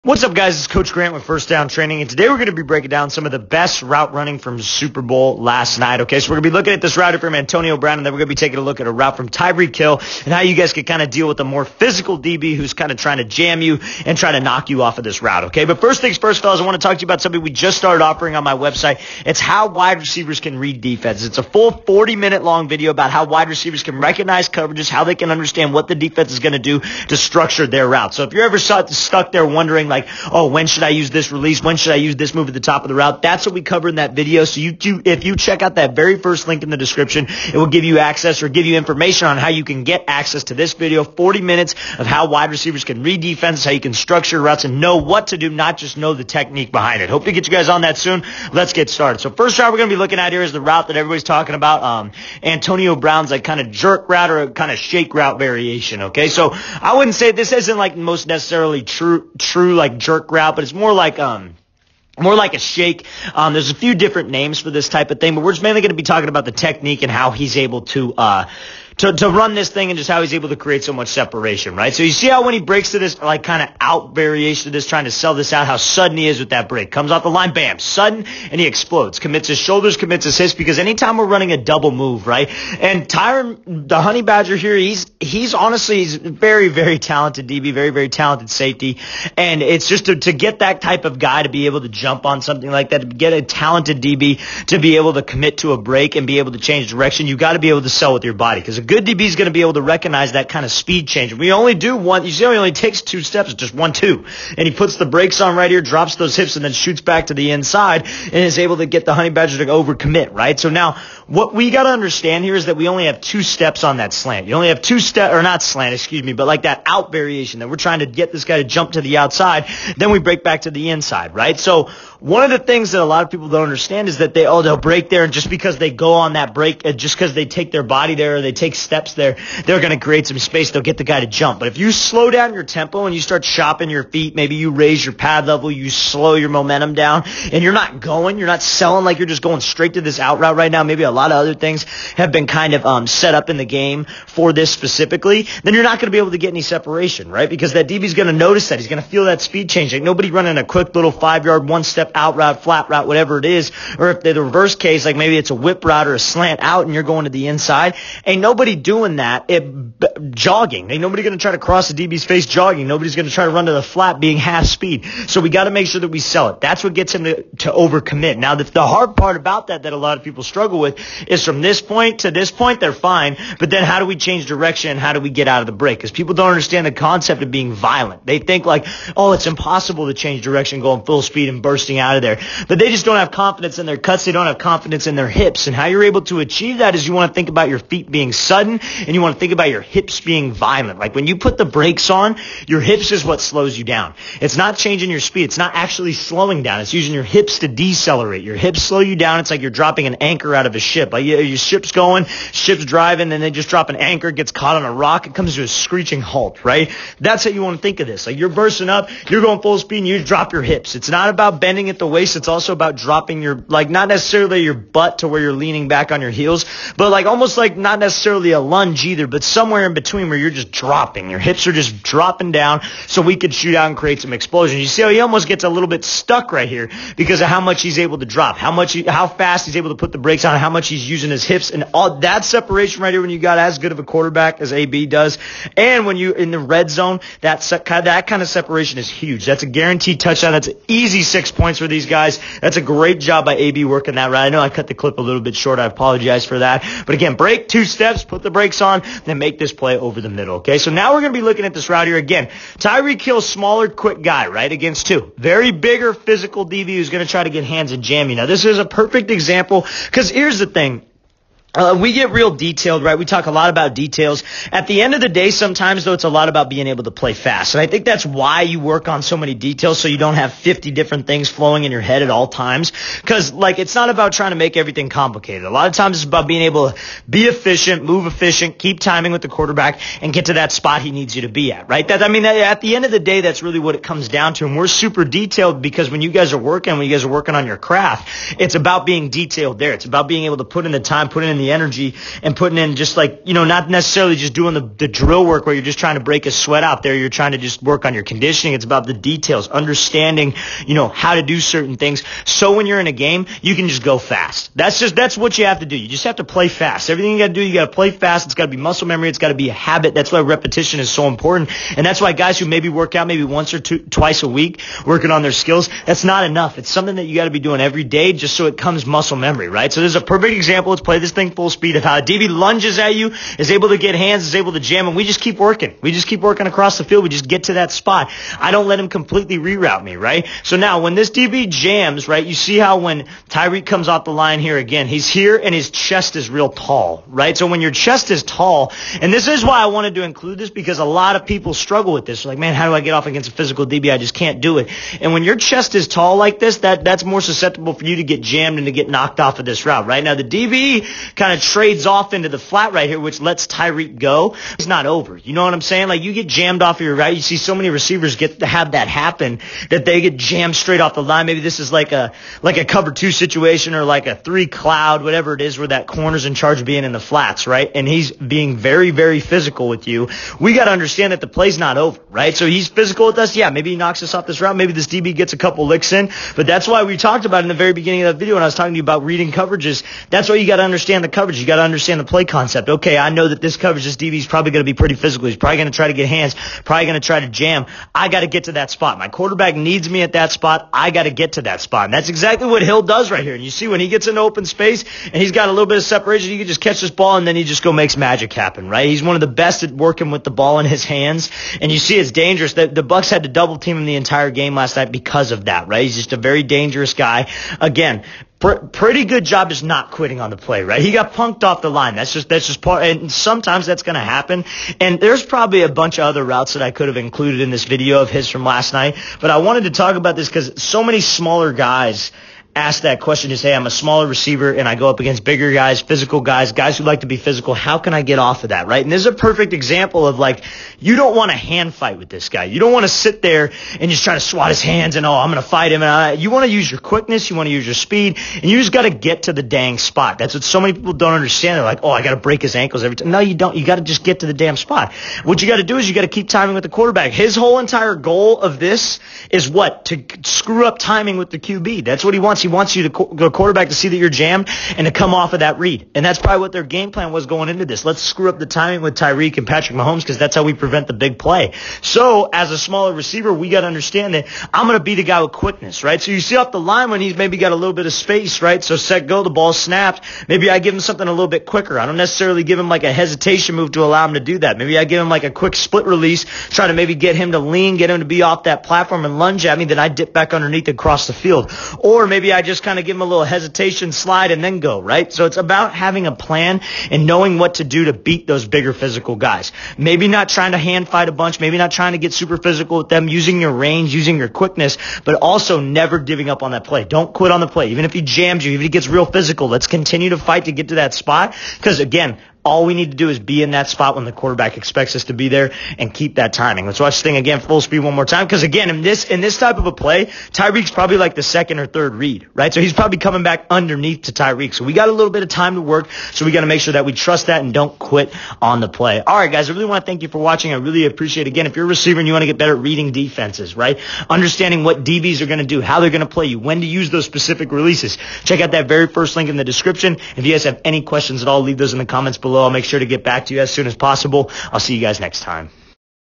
What's up, guys? It's Coach Grant with First Down Training, and today we're going to be breaking down some of the best route running from Super Bowl last night, okay? So we're going to be looking at this route from Antonio Brown, and then we're going to be taking a look at a route from Tyreek and how you guys can kind of deal with a more physical DB who's kind of trying to jam you and try to knock you off of this route, okay? But first things first, fellas, I want to talk to you about something we just started offering on my website. It's how wide receivers can read defenses. It's a full 40-minute long video about how wide receivers can recognize coverages, how they can understand what the defense is going to do to structure their route. So if you're ever stuck there wondering, like, oh, when should I use this release? When should I use this move at the top of the route? That's what we cover in that video. So if you check out that very first link in the description, it will give you access or give you information on how you can get access to this video. 40 minutes of how wide receivers can read defenses, how you can structure routes and know what to do, not just know the technique behind it. Hope to get you guys on that soon. Let's get started. So first route we're going to be looking at here is the route that everybody's talking about. Antonio Brown's like kind of jerk route or a kind of shake route variation. Okay. So I wouldn't say this isn't like most necessarily true like jerk route, but it's more like a shake. There's a few different names for this type of thing, but we're just mainly going to be talking about the technique and how he's able to run this thing and just how he's able to create so much separation, right? So you see how when he breaks to this like kind of out variation of this, trying to sell this out, how sudden he is with that break. Comes off the line, bam, sudden, and he explodes. Commits his shoulders, commits his hips, because anytime we're running a double move, right? And Tyron, the Honey Badger here, he's honestly very, very talented DB, very, very talented safety. And it's just to get that type of guy to be able to jump on something like that, to get a talented DB to be able to commit to a break and be able to change direction, you got to be able to sell with your body, because a good DB is going to be able to recognize that kind of speed change. We only do one. You see how he only takes 2 steps, just 1, 2. And he puts the brakes on right here, drops those hips, and then shoots back to the inside and is able to get the Honey Badger to overcommit, right? So now what we got to understand here is that we only have 2 steps on that slant. You only have 2 steps, or not slant, excuse me, but like that out variation that we're trying to get this guy to jump to the outside. Then we break back to the inside, right? So one of the things that a lot of people don't understand is that they'll break there, and just because they go on that break, just because they take their body there or they take steps there, they're going to create some space. They'll get the guy to jump. But if you slow down your tempo and you start chopping your feet, maybe you raise your pad level, you slow your momentum down, and you're not selling like you're just going straight to this out route right now. Maybe a lot of other things have been kind of set up in the game for this specifically. Then you're not going to be able to get any separation, right? Because that DB's going to notice that. He's going to feel that speed change. Like nobody running a quick little 5-yard, 1-step out route, flat route, whatever it is. Or if they're the reverse case, like maybe it's a whip route or a slant out and you're going to the inside. Ain't nobody doing that. Jogging. Ain't nobody going to try to cross the DB's face jogging. Nobody's going to try to run to the flat being half speed. So we got to make sure that we sell it. That's what gets him to overcommit. Now, the hard part about that a lot of people struggle with is from this point to this point, they're fine. But then how do we change direction? How do we get out of the break? Because people don't understand the concept of being violent. They think like, oh, it's impossible to change direction going full speed and bursting out of there. But they just don't have confidence in their cuts. They don't have confidence in their hips. And how you're able to achieve that is you want to think about your feet being sudden, and you want to think about your hips being violent. Like when you put the brakes on, your hips is what slows you down. It's not changing your speed. It's not actually slowing down. It's using your hips to decelerate. Your hips slow you down. It's like you're dropping an anchor out of a ship. Like your ship's going, ship's driving, and they just drop an anchor, it gets caught on a rock, it comes to a screeching halt, right? That's how you want to think of this. Like you're bursting up, you're going full speed, and you drop your hips. It's not about bending at the waist. It's also about dropping your, like not necessarily your butt to where you're leaning back on your heels, but like almost like not necessarily a lunge either, but somewhere in between where you're just dropping. Your hips are just dropping down so we could shoot out and create some explosion. You see how he almost gets a little bit stuck right here because of how much he's able to drop, how fast he's able to put the brakes on, how much he's using his hips, and all that separation right here when you got as good of a quarterback as AB does. And when you in the red zone, that kind of separation is huge. That's a guaranteed touchdown. That's an easy 6 points for these guys. That's a great job by AB working that right. I know I cut the clip a little bit short. I apologize for that. But again, break 2 steps, put the brakes on, then make this play over the middle. Okay, so now we're going to be looking at this route here again. Tyreek Hill, smaller, quick guy, right, against 2. Very bigger physical DB who's going to try to get hands and jam you. Now, this is a perfect example because here's the thing. We get real detailed, right? We talk a lot about details. At the end of the day, sometimes, though, it's a lot about being able to play fast. And I think that's why you work on so many details so you don't have 50 different things flowing in your head at all times. Because, like, it's not about trying to make everything complicated. A lot of times it's about being able to be efficient, move efficient, keep timing with the quarterback, and get to that spot he needs you to be at, right? At the end of the day, that's really what it comes down to. And we're super detailed because when you guys are working on your craft, it's about being detailed there. It's about being able to put in the time, put in the energy and putting in just like, not necessarily just doing the drill work where you're just trying to break a sweat out there. You're trying to just work on your conditioning. It's about the details, understanding, how to do certain things. So when you're in a game, you can just go fast. That's what you have to do. You just have to play fast. Everything you got to do, you got to play fast. It's got to be muscle memory. It's got to be a habit. That's why repetition is so important. And that's why guys who maybe work out maybe once or twice a week, working on their skills, that's not enough. It's something that you got to be doing every day just so it comes muscle memory, right? So there's a perfect example. Let's play this thing full speed of how a DB lunges at you, is able to get hands, is able to jam, and we just keep working. We just keep working across the field. We just get to that spot. I don't let him completely reroute me, right? So now when this DB jams, right, you see how when Tyreek comes off the line here again, he's here and his chest is real tall, right? So when your chest is tall, and this is why I wanted to include this because a lot of people struggle with this. They're like, man, how do I get off against a physical DB? I just can't do it. And when your chest is tall like this, that's more susceptible for you to get jammed and to get knocked off of this route, right? Now the DB kind of trades off into the flat right here, which lets Tyreek go. It's not over. You know what I'm saying? Like you get jammed off of your right. You see so many receivers get to have that happen that they get jammed straight off the line. Maybe this is like a cover 2 situation or like a 3 cloud, whatever it is, where that corner's in charge of being in the flats, right? And he's being very, very physical with you. We got to understand that the play's not over, right? So he's physical with us. Yeah, maybe he knocks us off this route. Maybe this DB gets a couple licks in. But that's why we talked about in the very beginning of that video when I was talking to you about reading coverages. That's why you got to understand the coverage. You got to understand the play concept. Okay, I know that this coverage, this DB is probably going to be pretty physical. He's probably going to try to get hands, probably going to try to jam. I got to get to that spot. My quarterback needs me at that spot. I got to get to that spot. And that's exactly what Hill does right here. And you see when he gets into open space and he's got a little bit of separation, you can just catch this ball and then he just makes magic happen, right? He's one of the best at working with the ball in his hands. And you see it's dangerous. The Bucs had to double team him the entire game last night because of that, right? He's just a very dangerous guy. Again, pretty good job just not quitting on the play, right? He got punked off the line. That's just part, and sometimes that's going to happen. And there's probably a bunch of other routes that I could have included in this video of his from last night. But I wanted to talk about this because so many smaller guys ask that question. Just, hey, I'm a smaller receiver and I go up against bigger guys, physical guys who like to be physical. How can I get off of that, right? And this is a perfect example of like, you don't want to hand fight with this guy. You don't want to sit there and just try to swat his hands and, I'm going to fight him. You want to use your quickness. You want to use your speed, and you just got to get to the dang spot. That's what so many people don't understand. They're like, I got to break his ankles every time. No, you don't. You got to just get to the damn spot. What you got to do is you got to keep timing with the quarterback. His whole entire goal of this is what? To screw up timing with the QB. That's what he wants. He wants you to the quarterback to see that you're jammed and to come off of that read. And that's probably what their game plan was going into this. Let's screw up the timing with Tyreek and Patrick Mahomes because that's how we prevent the big play. So as a smaller receiver, we got to understand that I'm going to be the guy with quickness, right? So you see off the line when he's maybe got a little bit of space, right? So set, go, the ball snaps. Maybe I give him something a little bit quicker. I don't necessarily give him like a hesitation move to allow him to do that. Maybe I give him like a quick split release, try to maybe get him to lean, get him to be off that platform and lunge at me. Then I dip back underneath and cross the field. Or maybe I just kind of give him a little hesitation, slide, and then go, right? So it's about having a plan and knowing what to do to beat those bigger physical guys. Maybe not trying to hand fight a bunch, maybe not trying to get super physical with them, using your range, using your quickness, but also never giving up on that play. Don't quit on the play. Even if he jams you, even if he gets real physical, let's continue to fight to get to that spot because, again, all we need to do is be in that spot when the quarterback expects us to be there and keep that timing. Let's watch this thing again, full speed one more time. Because again, in this type of a play, Tyreek's probably like the second or third read, right? So he's probably coming back underneath to Tyreek. So we got a little bit of time to work. So we got to make sure that we trust that and don't quit on the play. All right, guys, I really want to thank you for watching. I really appreciate it. Again, if you're a receiver and you want to get better at reading defenses, right? Understanding what DBs are going to do, how they're going to play you, when to use those specific releases. Check out that very first link in the description. If you guys have any questions at all, leave those in the comments below. I'll make sure to get back to you as soon as possible. I'll see you guys next time.